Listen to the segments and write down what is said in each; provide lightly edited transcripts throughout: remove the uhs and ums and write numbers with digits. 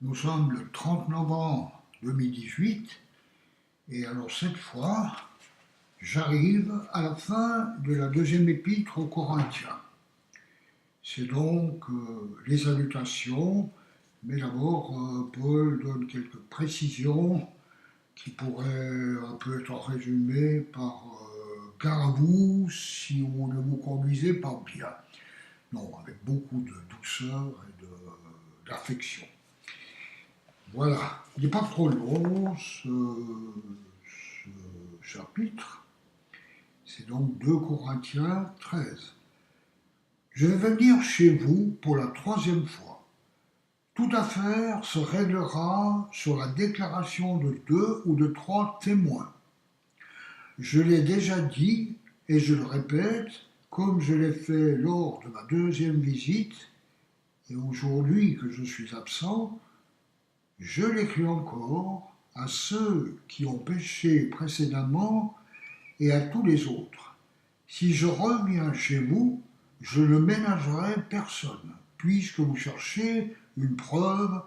Nous sommes le 30 novembre 2018 et alors cette fois, j'arrive à la fin de la deuxième épître aux Corinthiens. C'est donc les salutations, mais d'abord Paul donne quelques précisions qui pourraient un peu être résumées par gare à vous si vous ne vous conduisez pas bien. Non, avec beaucoup de douceur et d'affection. Voilà, il n'est pas trop long ce chapitre, c'est donc 2 Corinthiens 13. Je vais venir chez vous pour la troisième fois. Toute affaire se réglera sur la déclaration de 2 ou de 3 témoins. Je l'ai déjà dit et je le répète, comme je l'ai fait lors de ma deuxième visite, et aujourd'hui que je suis absent, je l'écris encore à ceux qui ont péché précédemment et à tous les autres. Si je reviens chez vous, je ne ménagerai personne, puisque vous cherchez une preuve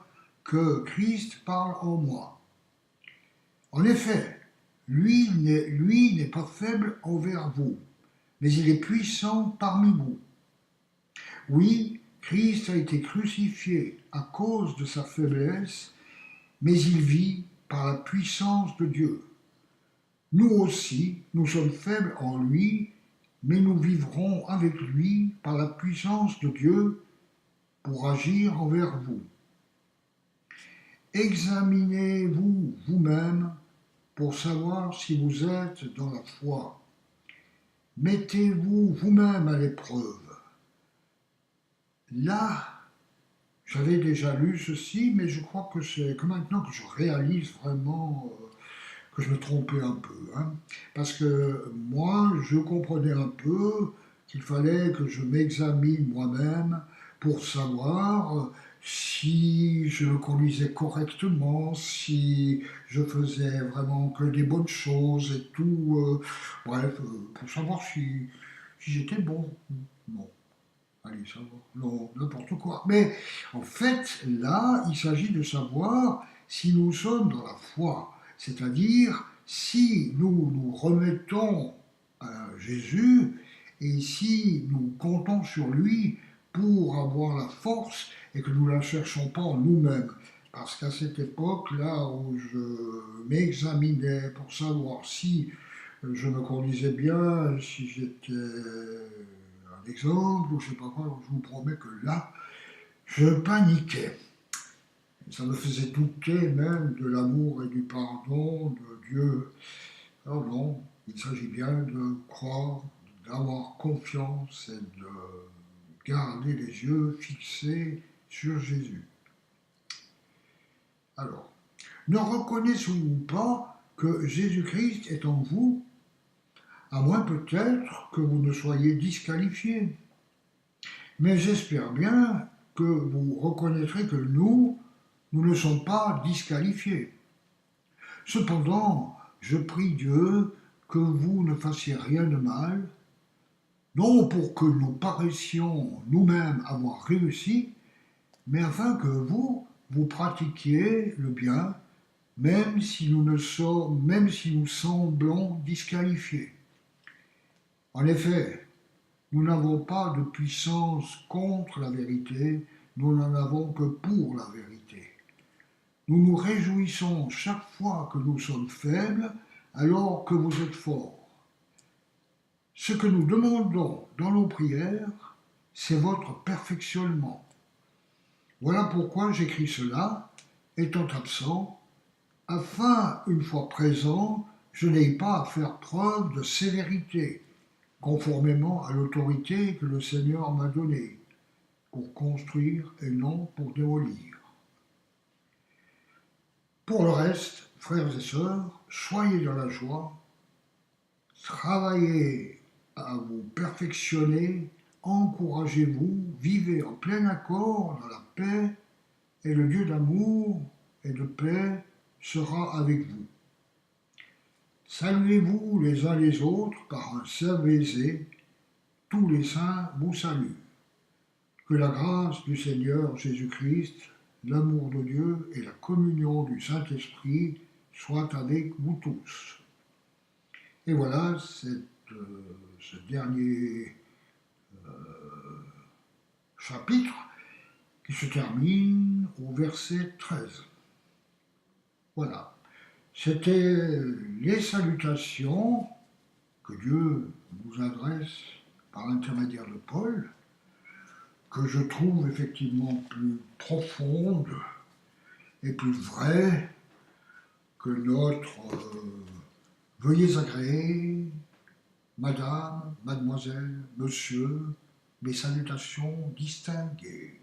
que Christ parle en moi. En effet, lui n'est pas faible envers vous, mais il est puissant parmi vous. Oui, Christ a été crucifié à cause de sa faiblesse, mais il vit par la puissance de Dieu. Nous aussi, nous sommes faibles en lui, mais nous vivrons avec lui par la puissance de Dieu pour agir envers vous. Examinez-vous vous-même pour savoir si vous êtes dans la foi. Mettez-vous vous-même à l'épreuve. Là, j'avais déjà lu ceci, mais je crois que c'est que maintenant que je réalise vraiment que je me trompais un peu. Parce que moi, je comprenais un peu qu'il fallait que je m'examine moi-même pour savoir si je me conduisais correctement, si je faisais vraiment que des bonnes choses et tout. Bref, pour savoir si j'étais bon. Bon. Allez, ça va. Non, n'importe quoi. Mais en fait, là, il s'agit de savoir si nous sommes dans la foi. C'est-à-dire si nous nous remettons à Jésus et si nous comptons sur lui pour avoir la force et que nous ne la cherchons pas en nous-mêmes. Parce qu'à cette époque-là où je m'examinais pour savoir si je me conduisais bien, si j'étais un exemple, ou je sais pas quoi, je vous promets que là, je paniquais. Ça me faisait douter même de l'amour et du pardon de Dieu. Alors non, il s'agit bien de croire, d'avoir confiance et de garder les yeux fixés sur Jésus. Alors, ne reconnaissez-vous pas que Jésus-Christ est en vous, à moins peut-être que vous ne soyez disqualifiés. Mais j'espère bien que vous reconnaîtrez que nous ne sommes pas disqualifiés. Cependant, je prie Dieu que vous ne fassiez rien de mal, non pour que nous paraissions nous-mêmes avoir réussi, mais afin que vous pratiquiez le bien, même si nous semblons disqualifiés. En effet, nous n'avons pas de puissance contre la vérité, nous n'en avons que pour la vérité. Nous nous réjouissons chaque fois que nous sommes faibles, alors que vous êtes forts. Ce que nous demandons dans nos prières, c'est votre perfectionnement. Voilà pourquoi j'écris cela, étant absent, afin, une fois présent, je n'aie pas à faire preuve de sévérité, conformément à l'autorité que le Seigneur m'a donnée, pour construire et non pour démolir. Pour le reste, frères et sœurs, soyez dans la joie, travaillez à vous perfectionner, encouragez-vous, vivez en plein accord dans la paix, et le Dieu d'amour et de paix sera avec vous. Saluez-vous les uns les autres par un seul baiser, tous les saints vous saluent. Que la grâce du Seigneur Jésus-Christ, l'amour de Dieu et la communion du Saint-Esprit soient avec vous tous. Et voilà ce dernier chapitre qui se termine au verset 13. Voilà. C'était les salutations que Dieu nous adresse par l'intermédiaire de Paul, que je trouve effectivement plus profondes et plus vraies que notre veuillez agréer, madame, mademoiselle, monsieur, mes salutations distinguées.